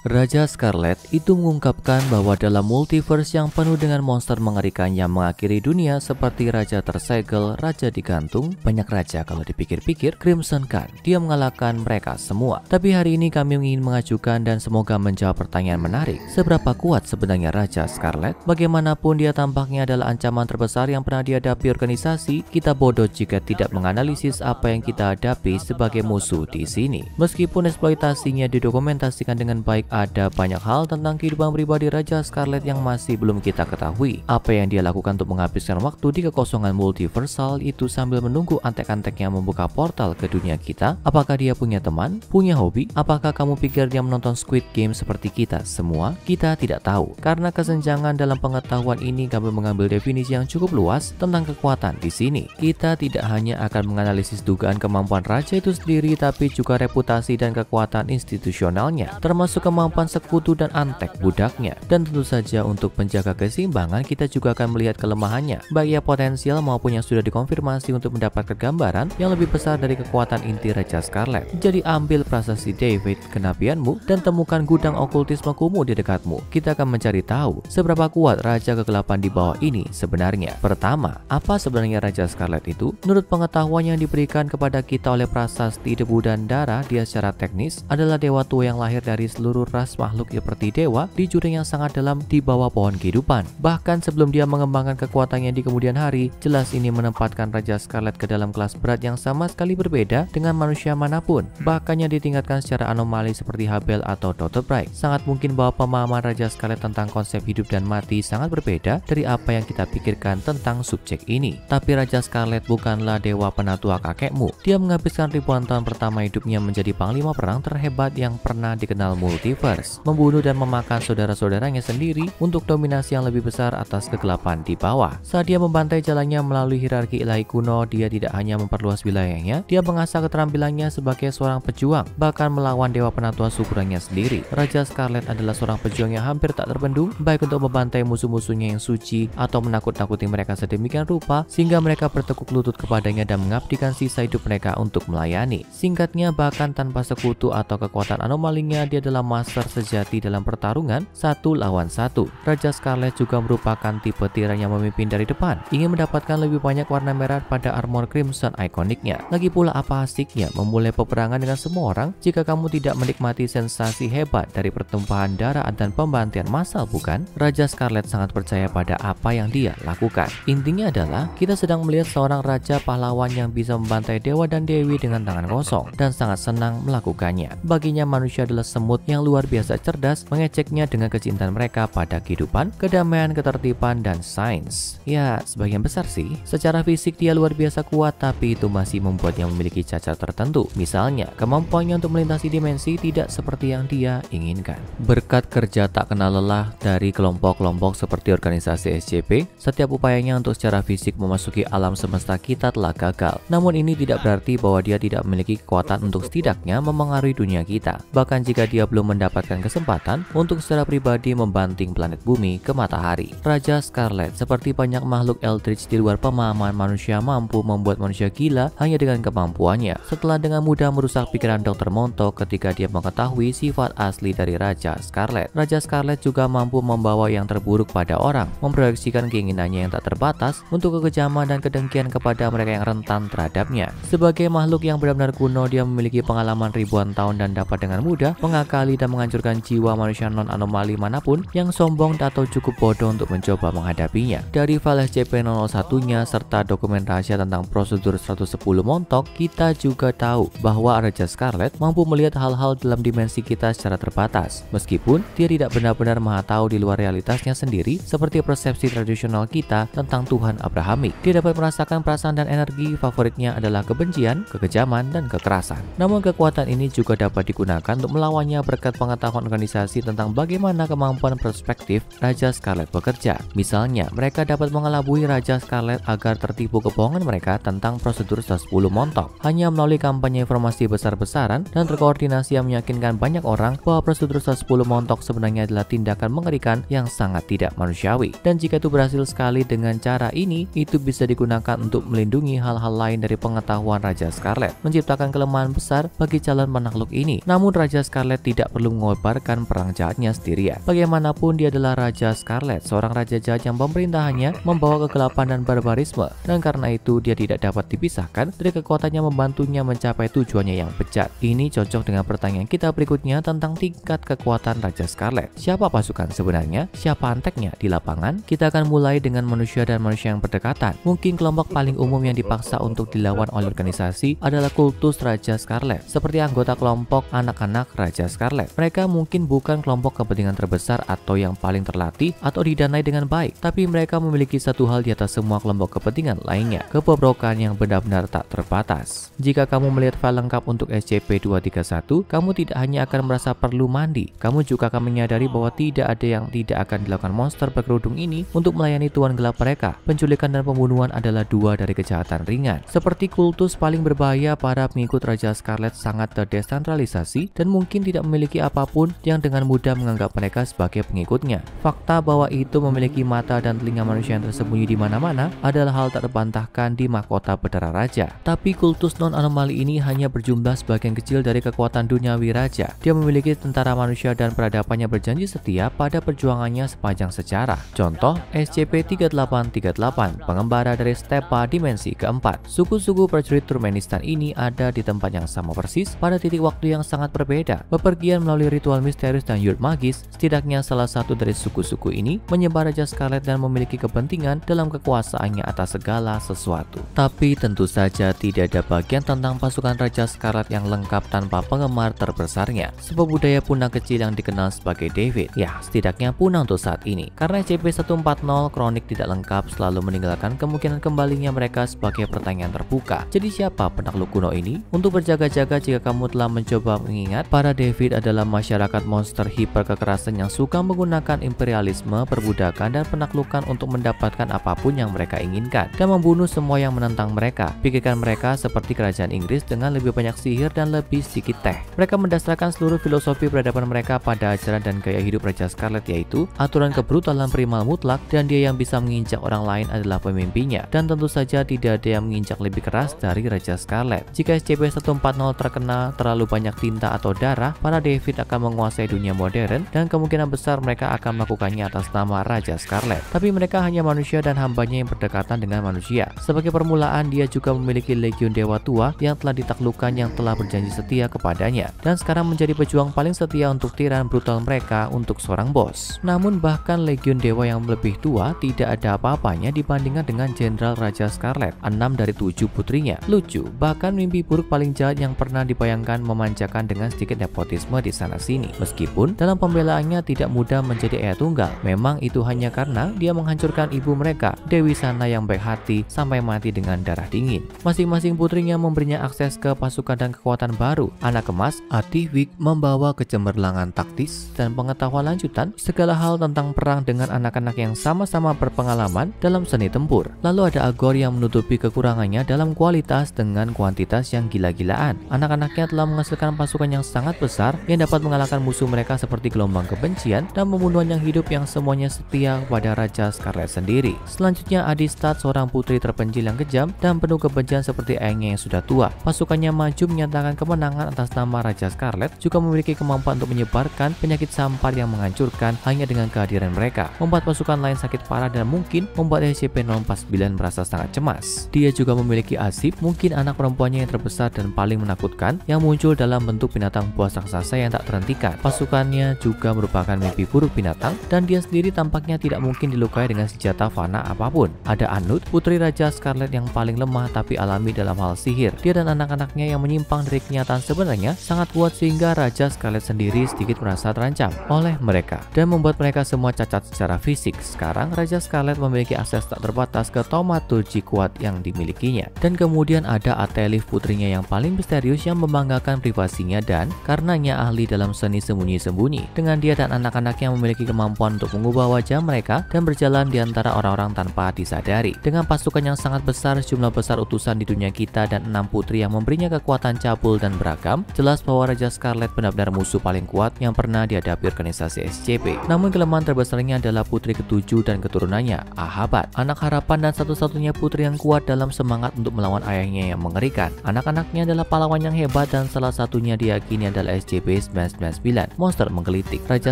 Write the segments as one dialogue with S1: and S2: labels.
S1: Raja Scarlet itu mengungkapkan bahwa dalam multiverse yang penuh dengan monster mengerikan yang mengakhiri dunia seperti Raja Tersegel, Raja Digantung, banyak raja kalau dipikir-pikir, Crimson Khan, dia mengalahkan mereka semua. Tapi hari ini kami ingin mengajukan dan semoga menjawab pertanyaan menarik. Seberapa kuat sebenarnya Raja Scarlet? Bagaimanapun dia tampaknya adalah ancaman terbesar yang pernah dihadapi organisasi, kita bodoh jika tidak menganalisis apa yang kita hadapi sebagai musuh di sini. Meskipun eksploitasinya didokumentasikan dengan baik, ada banyak hal tentang kehidupan pribadi Raja Scarlet yang masih belum kita ketahui. Apa yang dia lakukan untuk menghabiskan waktu di kekosongan multiversal itu sambil menunggu antek-anteknya membuka portal ke dunia kita? Apakah dia punya teman? Punya hobi? Apakah kamu pikir dia menonton Squid Game seperti kita semua? Kita tidak tahu. Karena kesenjangan dalam pengetahuan ini, kami mengambil definisi yang cukup luas tentang kekuatan di sini. Kita tidak hanya akan menganalisis dugaan kemampuan raja itu sendiri, tapi juga reputasi dan kekuatan institusionalnya, termasuk kemampuan sekutu dan antek budaknya. Dan tentu saja untuk menjaga keseimbangan, kita juga akan melihat kelemahannya, baik yang potensial maupun yang sudah dikonfirmasi untuk mendapatkan gambaran yang lebih besar dari kekuatan inti Raja Scarlet. Jadi ambil prasasti David, kenabianmu, dan temukan gudang okultisme kumuh di dekatmu. Kita akan mencari tahu seberapa kuat Raja Kegelapan di bawah ini sebenarnya. Pertama, apa sebenarnya Raja Scarlet itu? Menurut pengetahuan yang diberikan kepada kita oleh prasasti debu dan darah, dia secara teknis adalah dewa tua yang lahir dari seluruh ras makhluk seperti dewa di jurang yang sangat dalam di bawah pohon kehidupan. Bahkan sebelum dia mengembangkan kekuatannya di kemudian hari, jelas ini menempatkan Raja Scarlet ke dalam kelas berat yang sama sekali berbeda dengan manusia manapun. Bahkan yang ditingkatkan secara anomali seperti Hubble atau Dr. Bright. Sangat mungkin bahwa pemahaman Raja Scarlet tentang konsep hidup dan mati sangat berbeda dari apa yang kita pikirkan tentang subjek ini. Tapi Raja Scarlet bukanlah dewa penatua kakekmu. Dia menghabiskan ribuan tahun pertama hidupnya menjadi panglima perang terhebat yang pernah dikenal multiverse, membunuh dan memakan saudara-saudaranya sendiri untuk dominasi yang lebih besar atas kegelapan di bawah. Saat dia membantai jalannya melalui hierarki ilahi kuno, dia tidak hanya memperluas wilayahnya, dia mengasah keterampilannya sebagai seorang pejuang, bahkan melawan dewa penatua syukurannya sendiri. Raja Scarlet adalah seorang pejuang yang hampir tak terbendung, baik untuk membantai musuh-musuhnya yang suci atau menakut-nakuti mereka sedemikian rupa sehingga mereka bertekuk lutut kepadanya dan mengabdikan sisa hidup mereka untuk melayani. Singkatnya, bahkan tanpa sekutu atau kekuatan anomalinya, dia adalah master sejati dalam pertarungan satu lawan satu. Raja Scarlet juga merupakan tipe tiran yang memimpin dari depan, ingin mendapatkan lebih banyak warna merah pada armor crimson ikoniknya. Lagi pula, apa asiknya memulai peperangan dengan semua orang jika kamu tidak menikmati sensasi hebat dari pertumpahan darah dan pembantian massal, bukan? Raja Scarlet sangat percaya pada apa yang dia lakukan. Intinya adalah kita sedang melihat seorang raja pahlawan yang bisa membantai dewa dan dewi dengan tangan kosong dan sangat senang melakukannya. Baginya manusia adalah semut yang luar biasa cerdas, mengeceknya dengan kecintaan mereka pada kehidupan, kedamaian, ketertiban, dan sains. Ya, sebagian besar sih. Secara fisik dia luar biasa kuat, tapi itu masih membuatnya memiliki cacat tertentu. Misalnya, kemampuannya untuk melintasi dimensi tidak seperti yang dia inginkan. Berkat kerja tak kenal lelah dari kelompok-kelompok seperti organisasi SCP, setiap upayanya untuk secara fisik memasuki alam semesta kita telah gagal. Namun ini tidak berarti bahwa dia tidak memiliki kekuatan untuk setidaknya memengaruhi dunia kita. Bahkan jika dia belum mendapatkan kesempatan untuk secara pribadi membanting planet bumi ke matahari. Raja Scarlet seperti banyak makhluk Eldritch di luar pemahaman manusia mampu membuat manusia gila hanya dengan kemampuannya. Setelah dengan mudah merusak pikiran Dr. Montauk ketika dia mengetahui sifat asli dari Raja Scarlet. Raja Scarlet juga mampu membawa yang terburuk pada orang, memproyeksikan keinginannya yang tak terbatas untuk kekejaman dan kedengkian kepada mereka yang rentan terhadapnya. Sebagai makhluk yang benar-benar kuno, dia memiliki pengalaman ribuan tahun dan dapat dengan mudah mengakali dan menghancurkan jiwa manusia non-anomali manapun yang sombong atau cukup bodoh untuk mencoba menghadapinya. Dari file SCP-001-nya serta dokumen rahasia tentang prosedur 110 Montauk, kita juga tahu bahwa Raja Scarlet mampu melihat hal-hal dalam dimensi kita secara terbatas, meskipun dia tidak benar-benar maha tahu di luar realitasnya sendiri seperti persepsi tradisional kita tentang Tuhan Abrahamik. Dia dapat merasakan perasaan dan energi favoritnya adalah kebencian, kekejaman, dan kekerasan. Namun kekuatan ini juga dapat digunakan untuk melawannya berkat pengetahuan organisasi tentang bagaimana kemampuan perspektif Raja Scarlet bekerja. Misalnya, mereka dapat mengelabui Raja Scarlet agar tertipu kebohongan mereka tentang prosedur 110 Montauk hanya melalui kampanye informasi besar-besaran dan terkoordinasi yang meyakinkan banyak orang bahwa prosedur 110 Montauk sebenarnya adalah tindakan mengerikan yang sangat tidak manusiawi. Dan jika itu berhasil sekali dengan cara ini, itu bisa digunakan untuk melindungi hal-hal lain dari pengetahuan Raja Scarlet, menciptakan kelemahan besar bagi calon penakluk ini. Namun Raja Scarlet tidak perlu lalu mengobarkan perang jahatnya sendirian. Bagaimanapun dia adalah Raja Scarlet, seorang raja jahat yang pemerintahannya membawa kegelapan dan barbarisme, dan karena itu dia tidak dapat dipisahkan dari kekuatannya membantunya mencapai tujuannya yang bejat. Ini cocok dengan pertanyaan kita berikutnya tentang tingkat kekuatan Raja Scarlet. Siapa pasukan sebenarnya? Siapa anteknya di lapangan? Kita akan mulai dengan manusia dan manusia yang berdekatan. Mungkin kelompok paling umum yang dipaksa untuk dilawan oleh organisasi adalah kultus Raja Scarlet, seperti anggota kelompok anak-anak Raja Scarlet. Mereka mungkin bukan kelompok kepentingan terbesar atau yang paling terlatih atau didanai dengan baik, tapi mereka memiliki satu hal di atas semua kelompok kepentingan lainnya, kebobrokan yang benar-benar tak terbatas. Jika kamu melihat file lengkap untuk SCP-231, kamu tidak hanya akan merasa perlu mandi, kamu juga akan menyadari bahwa tidak ada yang tidak akan dilakukan monster berkerudung ini untuk melayani tuan gelap mereka. Penculikan dan pembunuhan adalah dua dari kejahatan ringan. Seperti kultus paling berbahaya, para pengikut Raja Scarlet sangat terdesentralisasi dan mungkin tidak memiliki apapun yang dengan mudah menganggap mereka sebagai pengikutnya. Fakta bahwa itu memiliki mata dan telinga manusia yang tersembunyi di mana-mana adalah hal tak terbantahkan di mahkota Berdarah Raja. Tapi kultus non-anomali ini hanya berjumlah sebagian kecil dari kekuatan duniawi raja. Dia memiliki tentara manusia dan peradabannya berjanji setia pada perjuangannya sepanjang sejarah. Contoh, SCP-3838, pengembara dari Stepa dimensi keempat. Suku-suku prajurit Turkmenistan ini ada di tempat yang sama persis pada titik waktu yang sangat berbeda. Bepergian melalui ritual misterius dan yurt magis, setidaknya salah satu dari suku-suku ini menyebar Raja Scarlet dan memiliki kepentingan dalam kekuasaannya atas segala sesuatu. Tapi tentu saja tidak ada bagian tentang pasukan Raja Scarlet yang lengkap tanpa penggemar terbesarnya. Sebuah budaya punah kecil yang dikenal sebagai David. Ya, setidaknya punah untuk saat ini. Karena SCP-140 kronik tidak lengkap selalu meninggalkan kemungkinan kembalinya mereka sebagai pertanyaan terbuka. Jadi siapa penakluk kuno ini? Untuk berjaga-jaga jika kamu telah mencoba mengingat, para David adalah masyarakat monster hiper kekerasan yang suka menggunakan imperialisme, perbudakan, dan penaklukan untuk mendapatkan apapun yang mereka inginkan dan membunuh semua yang menentang mereka. Pikirkan mereka seperti kerajaan Inggris dengan lebih banyak sihir dan lebih sedikit teh. Mereka mendasarkan seluruh filosofi peradaban mereka pada ajaran dan gaya hidup Raja Scarlet, yaitu aturan kebrutalan primal mutlak, dan dia yang bisa menginjak orang lain adalah pemimpinnya. Dan tentu saja tidak ada yang menginjak lebih keras dari Raja Scarlet. Jika SCP-140 terkena terlalu banyak tinta atau darah, para David akan menguasai dunia modern dan kemungkinan besar mereka akan melakukannya atas nama Raja Scarlet. Tapi mereka hanya manusia dan hambanya yang berdekatan dengan manusia. Sebagai permulaan, dia juga memiliki legion dewa tua yang telah ditaklukkan yang telah berjanji setia kepadanya, dan sekarang menjadi pejuang paling setia untuk tiran brutal mereka untuk seorang bos. Namun bahkan legion dewa yang lebih tua tidak ada apa-apanya dibandingkan dengan Jenderal Raja Scarlet, 6 dari 7 putrinya. Lucu, bahkan mimpi buruk paling jahat yang pernah dibayangkan memanjakan dengan sedikit nepotisme di sana-sini. Meskipun dalam pembelaannya tidak mudah menjadi ayah tunggal, memang itu hanya karena dia menghancurkan ibu mereka, Dewi Sana yang baik hati, sampai mati dengan darah dingin. Masing-masing putrinya memberinya akses ke pasukan dan kekuatan baru. Anak emas, Ativik, membawa kecemerlangan taktis dan pengetahuan lanjutan segala hal tentang perang dengan anak-anak yang sama-sama berpengalaman dalam seni tempur. Lalu ada Agor yang menutupi kekurangannya dalam kualitas dengan kuantitas yang gila-gilaan. Anak-anaknya telah menghasilkan pasukan yang sangat besar yang dapat mengalahkan musuh mereka seperti gelombang kebencian dan pembunuhan yang hidup yang semuanya setia kepada Raja Scarlet sendiri. Selanjutnya Adistat, seorang putri terpencil yang kejam dan penuh kebencian seperti ayahnya yang sudah tua. Pasukannya maju menyatakan kemenangan atas nama Raja Scarlet, juga memiliki kemampuan untuk menyebarkan penyakit sampar yang menghancurkan hanya dengan kehadiran mereka, membuat pasukan lain sakit parah dan mungkin membuat SCP-049 merasa sangat cemas. Dia juga memiliki Asif, mungkin anak perempuannya yang terbesar dan paling menakutkan, yang muncul dalam bentuk binatang buas raksasa yang tak terhentikan. Pasukannya juga merupakan mimpi buruk binatang, dan dia sendiri tampaknya tidak mungkin dilukai dengan senjata fana apapun. Ada Anut, putri Raja Scarlet yang paling lemah tapi alami dalam hal sihir. Dia dan anak-anaknya yang menyimpang dari kenyataan sebenarnya sangat kuat sehingga Raja Scarlet sendiri sedikit merasa terancam oleh mereka dan membuat mereka semua cacat secara fisik. Sekarang Raja Scarlet memiliki akses tak terbatas ke taumaturgi kuat yang dimilikinya. Dan kemudian ada Atelif, putrinya yang paling misterius yang membanggakan privasinya dan karenanya ahli dalam seni sembunyi-sembunyi. Dengan dia dan anak-anaknya memiliki kemampuan untuk mengubah wajah mereka dan berjalan di antara orang-orang tanpa disadari. Dengan pasukan yang sangat besar, jumlah besar utusan di dunia kita, dan 6 putri yang memberinya kekuatan cabul dan beragam, jelas bahwa Raja Scarlet benar-benar musuh paling kuat yang pernah dihadapi organisasi SCP. Namun kelemahan terbesarnya adalah putri ketujuh dan keturunannya, Ahabat, anak harapan dan satu-satunya putri yang kuat dalam semangat untuk melawan ayahnya yang mengerikan. Anak-anaknya adalah pahlawan yang hebat dan salah satunya diyakini adalah SCP-9 SCP-999. Monster menggelitik. Raja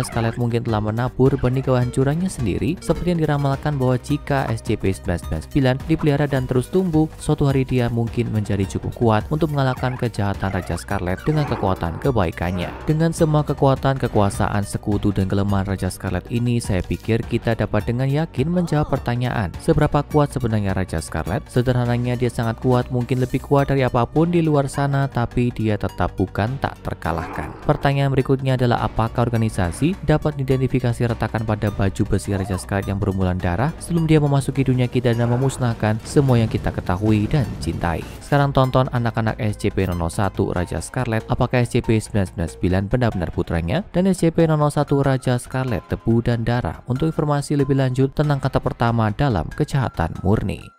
S1: Scarlet mungkin telah menabur benih kehancurannya sendiri, seperti yang diramalkan bahwa jika SCP-999 dipelihara dan terus tumbuh, suatu hari dia mungkin menjadi cukup kuat untuk mengalahkan kejahatan Raja Scarlet dengan kekuatan kebaikannya. Dengan semua kekuatan, kekuasaan, sekutu, dan kelemahan Raja Scarlet ini, saya pikir kita dapat dengan yakin menjawab pertanyaan, seberapa kuat sebenarnya Raja Scarlet? Sederhananya, dia sangat kuat, mungkin lebih kuat dari apapun di luar sana, tapi dia tetap bukan tak terkalahkan. Pertanyaan berikutnya adalah, apakah organisasi dapat identifikasi retakan pada baju besi Raja Scarlet yang berumuran darah sebelum dia memasuki dunia kita dan memusnahkan semua yang kita ketahui dan cintai? Sekarang tonton anak-anak SCP-001 Raja Scarlet, apakah SCP-999 benar-benar putranya, dan SCP-001 Raja Scarlet Debu dan Darah untuk informasi lebih lanjut tentang kata pertama dalam kejahatan murni.